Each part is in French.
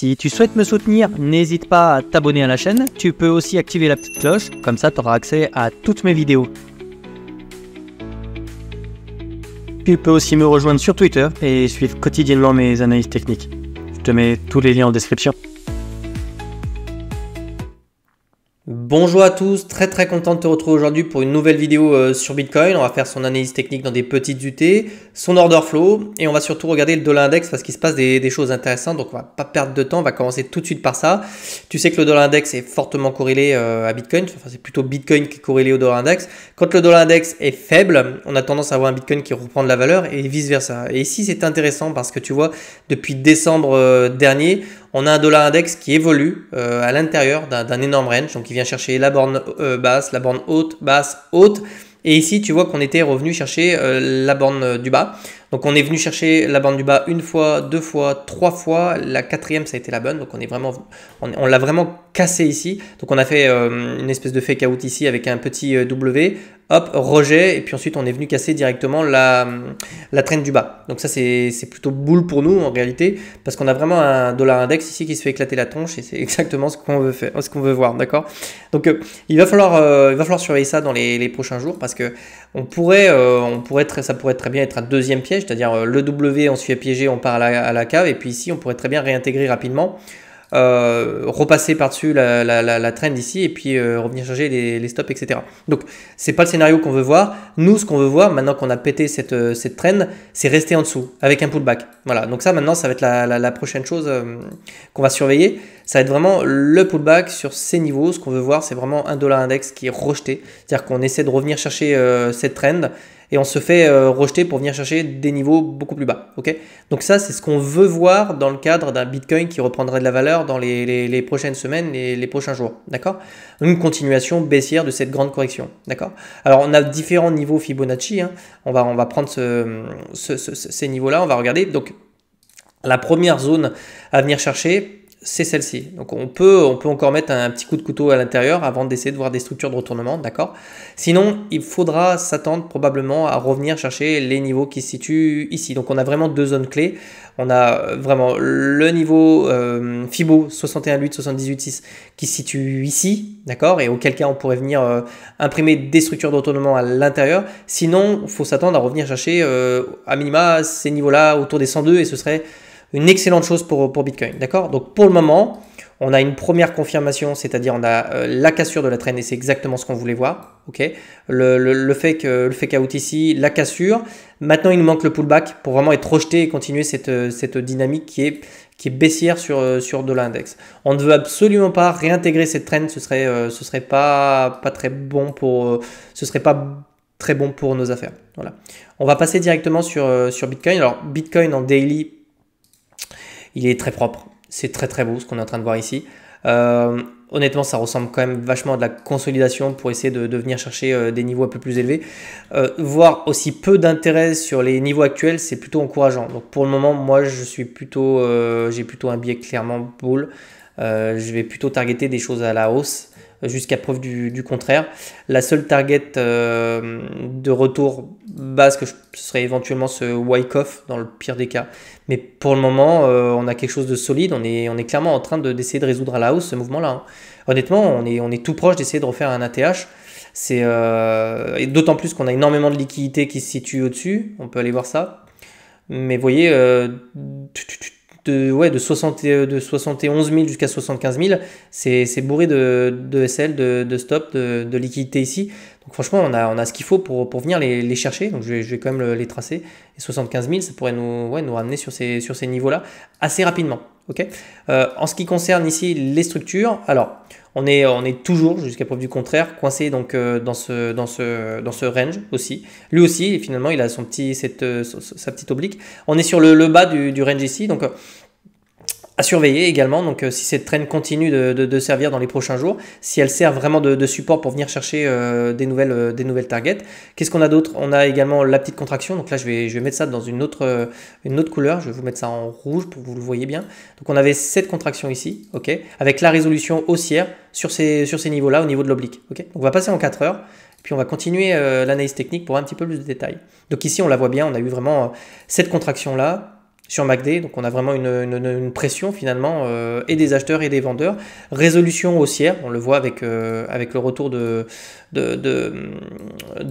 Si tu souhaites me soutenir, n'hésite pas à t'abonner à la chaîne. Tu peux aussi activer la petite cloche, comme ça tu auras accès à toutes mes vidéos. Tu peux aussi me rejoindre sur Twitter et suivre quotidiennement mes analyses techniques. Je te mets tous les liens en description. Bonjour à tous, très content de te retrouver aujourd'hui pour une nouvelle vidéo sur Bitcoin. On va faire son analyse technique dans des petites UT, son order flow et on va surtout regarder le dollar index parce qu'il se passe des choses intéressantes. Donc on va pas perdre de temps, on va commencer tout de suite par ça. Tu sais que le dollar index est fortement corrélé à Bitcoin, enfin c'est plutôt Bitcoin qui est corrélé au dollar index. Quand le dollar index est faible, on a tendance à avoir un Bitcoin qui reprend de la valeur et vice versa. Et ici c'est intéressant parce que tu vois, depuis décembre dernier, on a un dollar index qui évolue à l'intérieur d'un énorme range. Donc il vient chercher la borne basse, la borne haute, basse, haute. Et ici, tu vois qu'on était revenu chercher la borne du bas. Donc on est venu chercher la borne du bas une fois, deux fois, trois fois. La quatrième, ça a été la bonne. Donc on l'a vraiment cassé ici. Donc on a fait une espèce de fake out ici avec un petit W. Hop, rejet. Et puis ensuite, on est venu casser directement la trend du bas. Donc ça, c'est plutôt boule pour nous en réalité. Parce qu'on a vraiment un dollar index ici qui se fait éclater la tronche. Et c'est exactement ce qu'on veut faire, ce qu'on veut voir. D'accord. Donc il va falloir surveiller ça dans les prochains jours. Parce que ça pourrait très bien être un deuxième piège. C'est-à-dire le W, on se fait piéger, on part à la cave. Et puis ici, on pourrait très bien réintégrer rapidement. Repasser par-dessus la trend ici et puis revenir chercher les stops, etc. Donc, c'est pas le scénario qu'on veut voir. Nous, ce qu'on veut voir, maintenant qu'on a pété cette trend, c'est rester en dessous avec un pullback. Voilà, donc ça, maintenant, ça va être la prochaine chose qu'on va surveiller. Ça va être vraiment le pullback sur ces niveaux. Ce qu'on veut voir, c'est vraiment un dollar index qui est rejeté. C'est-à-dire qu'on essaie de revenir chercher cette trend et on se fait rejeter pour venir chercher des niveaux beaucoup plus bas. Okay, donc ça, c'est ce qu'on veut voir dans le cadre d'un Bitcoin qui reprendrait de la valeur dans les prochaines semaines, les prochains jours. D'accord, une continuation baissière de cette grande correction. D'accord. Alors, on a différents niveaux Fibonacci. Hein. On va prendre ces niveaux-là. On va regarder. Donc, la première zone à venir chercher, c'est celle-ci. Donc on peut encore mettre un petit coup de couteau à l'intérieur avant d'essayer de voir des structures de retournement, d'accord. Sinon, il faudra s'attendre probablement à revenir chercher les niveaux qui se situent ici. Donc on a vraiment deux zones clés. On a vraiment le niveau Fibo 61,8, 78,6 qui se situe ici, d'accord, et auquel cas on pourrait venir imprimer des structures de retournement à l'intérieur. Sinon, il faut s'attendre à revenir chercher à minima ces niveaux-là autour des 102 et ce serait une excellente chose pour Bitcoin, d'accord. Donc pour le moment, on a une première confirmation, c'est-à-dire on a la cassure de la trend et c'est exactement ce qu'on voulait voir, ok. Le fake out ici, la cassure. Maintenant, il nous manque le pullback pour vraiment être rejeté et continuer cette dynamique qui est baissière sur de l'index. On ne veut absolument pas réintégrer cette trend, ce serait pas très bon pour nos affaires. Voilà. On va passer directement sur Bitcoin. Alors Bitcoin en daily, il est très propre, c'est très beau ce qu'on est en train de voir ici. Honnêtement, ça ressemble quand même vachement à de la consolidation pour essayer de venir chercher des niveaux un peu plus élevés. Voir aussi peu d'intérêt sur les niveaux actuels, c'est plutôt encourageant. Donc pour le moment, moi, j'ai plutôt un biais clairement bull. Je vais plutôt targeter des choses à la hausse jusqu'à preuve du contraire. La seule target de retour basse ce serait éventuellement ce Wyckoff dans le pire des cas. Mais pour le moment, on a quelque chose de solide. On est clairement en train d'essayer de résoudre à la hausse ce mouvement-là. Hein. Honnêtement, on est tout proche d'essayer de refaire un ATH. Et d'autant plus qu'on a énormément de liquidités qui se situent au-dessus. On peut aller voir ça. Mais vous voyez, de 71 000 jusqu'à 75 000, c'est bourré de SL, de stop, de liquidité ici. Donc franchement, on a ce qu'il faut pour venir les chercher. Donc je vais quand même les tracer. Et 75 000, ça pourrait nous ramener sur ces niveaux-là assez rapidement. Okay, en ce qui concerne ici les structures, alors on est toujours, jusqu'à preuve du contraire, coincé donc dans ce range aussi. Lui aussi, finalement, il a sa petite oblique. On est sur le bas du range ici, donc à surveiller également. Donc si cette trend continue de servir dans les prochains jours, si elle sert vraiment de support pour venir chercher des nouvelles targets. Qu'est-ce qu'on a d'autre? On a également la petite contraction. Donc là, je vais mettre ça dans une autre couleur. Je vais vous mettre ça en rouge pour que vous le voyez bien. Donc on avait cette contraction ici, ok, avec la résolution haussière sur ces niveaux-là, au niveau de l'oblique. Ok, donc on va passer en 4 heures. Puis on va continuer l'analyse technique pour un petit peu plus de détails. Donc ici, on la voit bien, on a eu vraiment cette contraction-là sur MACD, donc on a vraiment une pression finalement et des acheteurs et des vendeurs. Résolution haussière, on le voit avec le retour de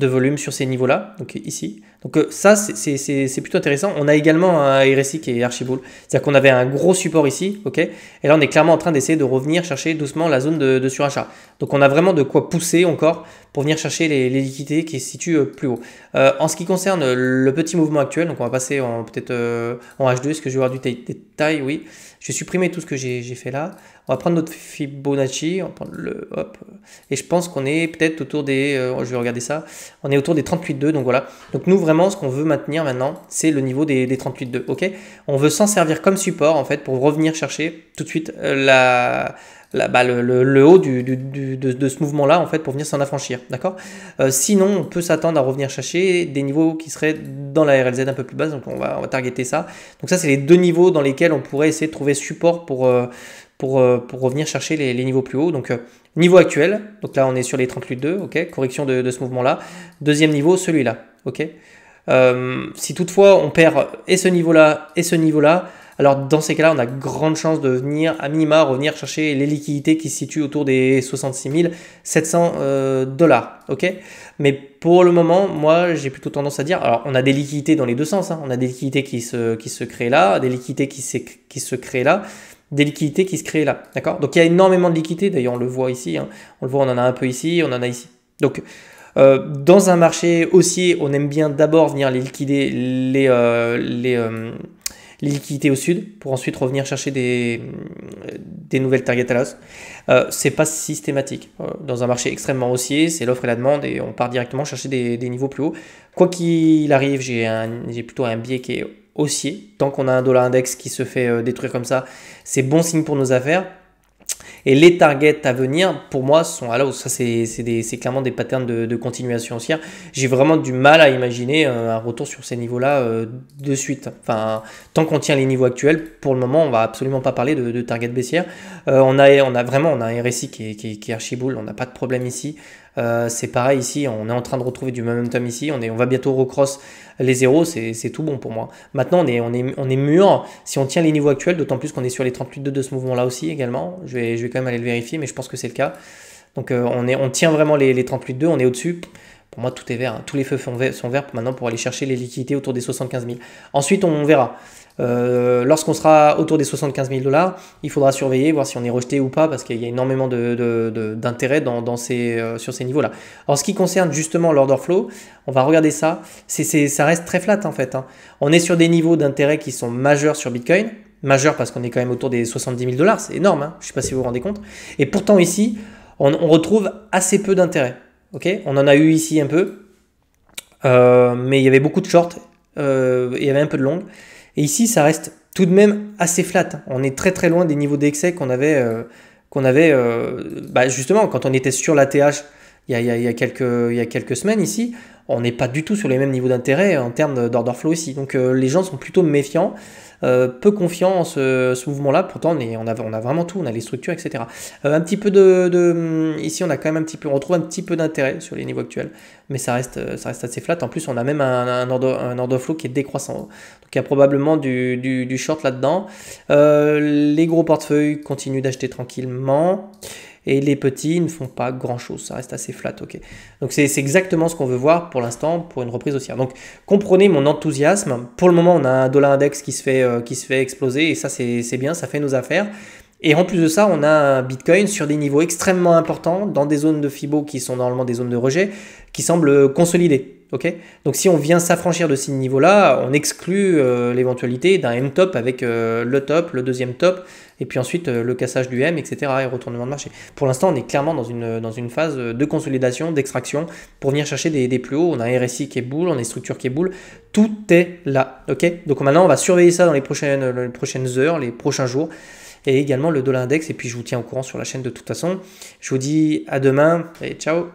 volume sur ces niveaux-là, donc ici. Donc ça, c'est plutôt intéressant. On a également un RSI qui est archi bull, c'est-à-dire qu'on avait un gros support ici, ok, et là on est clairement en train d'essayer de revenir chercher doucement la zone de surachat. Donc on a vraiment de quoi pousser encore pour venir chercher les liquidités qui se situent plus haut. En ce qui concerne le petit mouvement actuel, donc on va passer peut-être en H2, est-ce que je vais avoir du détail? Oui, je vais supprimer tout ce que j'ai fait là. On va prendre notre Fibonacci, on va prendre le hop, et je pense qu'on est peut-être autour des, je vais regarder ça, on est autour des 38,2, donc voilà. Donc nous vraiment ce qu'on veut maintenir maintenant, c'est le niveau des 38,2, ok. On veut s'en servir comme support en fait pour revenir chercher tout de suite le haut de ce mouvement-là, en fait, pour venir s'en affranchir, d'accord. Sinon, on peut s'attendre à revenir chercher des niveaux qui seraient dans la RLZ un peu plus basse, donc on va targeter ça. Donc ça, c'est les deux niveaux dans lesquels on pourrait essayer de trouver support pour revenir chercher les niveaux plus hauts. Donc, niveau actuel, donc là, on est sur les 38,2, ok, correction de ce mouvement-là. Deuxième niveau, celui-là, ok. Si toutefois, on perd et ce niveau-là et ce niveau-là, alors dans ces cas-là, on a grande chance de venir à minima revenir chercher les liquidités qui se situent autour des 66 700 $, ok. Mais pour le moment, moi, j'ai plutôt tendance à dire, alors on a des liquidités dans les deux sens, hein. On a des liquidités qui se créent là, des liquidités qui se créent là, des liquidités qui se créent là, d'accord. Donc il y a énormément de liquidités, d'ailleurs on le voit ici, hein. On le voit, on en a un peu ici, on en a ici. Donc dans un marché haussier, on aime bien d'abord venir les liquider les liquidités au sud pour ensuite revenir chercher des nouvelles targets à l'os. C'est pas systématique. Dans un marché extrêmement haussier, c'est l'offre et la demande et on part directement chercher des niveaux plus hauts. Quoi qu'il arrive, j'ai plutôt un biais qui est haussier. Tant qu'on a un dollar index qui se fait détruire comme ça, c'est bon signe pour nos affaires. Et les targets à venir, pour moi, sont à la hausse. Ça, c'est clairement des patterns de continuation haussière. J'ai vraiment du mal à imaginer un retour sur ces niveaux-là de suite. Enfin, tant qu'on tient les niveaux actuels, pour le moment, on va absolument pas parler de target baissière. On a un RSI qui est archi bull. On n'a pas de problème ici. C'est pareil ici, on est en train de retrouver du momentum ici, on va bientôt recross les zéros, c'est tout bon pour moi. Maintenant on est mûr si on tient les niveaux actuels, d'autant plus qu'on est sur les 38,2 de ce mouvement là aussi également. Je vais quand même aller le vérifier, mais je pense que c'est le cas. Donc on tient vraiment les 38,2, on est au-dessus. Pour moi tout est vert, hein. Tous les feux sont verts maintenant pour aller chercher les liquidités autour des 75 000. Ensuite on verra. Lorsqu'on sera autour des 75 000 $, il faudra surveiller, voir si on est rejeté ou pas, parce qu'il y a énormément d'intérêt sur ces niveaux-là. Alors, ce qui concerne justement l'order flow, on va regarder ça. Ça reste très flat en fait, hein. On est sur des niveaux d'intérêt qui sont majeurs sur Bitcoin. Majeurs parce qu'on est quand même autour des 70 000 $. C'est énorme, hein. Je ne sais pas si vous vous rendez compte. Et pourtant ici, on retrouve assez peu d'intérêt. Okay, on en a eu ici un peu, mais il y avait beaucoup de short, il y avait un peu de long. Et ici, ça reste tout de même assez flat. On est très très loin des niveaux d'excès qu'on avait justement quand on était sur l'ATH il y a quelques semaines ici. On n'est pas du tout sur les mêmes niveaux d'intérêt en termes d'order flow ici. Donc les gens sont plutôt méfiants, peu confiants en ce mouvement-là. Pourtant, on a vraiment tout, on a les structures, etc. Un petit peu ici, on a quand même on retrouve un petit peu d'intérêt sur les niveaux actuels, mais ça reste assez flat. En plus, on a même un order flow qui est décroissant. Donc il y a probablement du short là-dedans. Les gros portefeuilles continuent d'acheter tranquillement. Et les petits ne font pas grand chose, ça reste assez flat, ok. Donc c'est exactement ce qu'on veut voir pour l'instant pour une reprise haussière. Donc comprenez mon enthousiasme. Pour le moment, on a un dollar index qui se fait exploser et ça c'est bien, ça fait nos affaires. Et en plus de ça, on a un Bitcoin sur des niveaux extrêmement importants, dans des zones de Fibo qui sont normalement des zones de rejet, qui semblent consolidées. Okay, donc si on vient s'affranchir de ces niveaux-là, on exclut l'éventualité d'un M-top avec le top, le deuxième top, et puis ensuite le cassage du M, etc. et retournement de marché. Pour l'instant, on est clairement dans une phase de consolidation, d'extraction, pour venir chercher des plus hauts. On a un RSI qui est bull, on a une structure qui est bull, tout est là. Okay, donc maintenant, on va surveiller ça dans les prochaines heures, les prochains jours, et également le dollar index, et puis je vous tiens au courant sur la chaîne de toute façon. Je vous dis à demain, et ciao.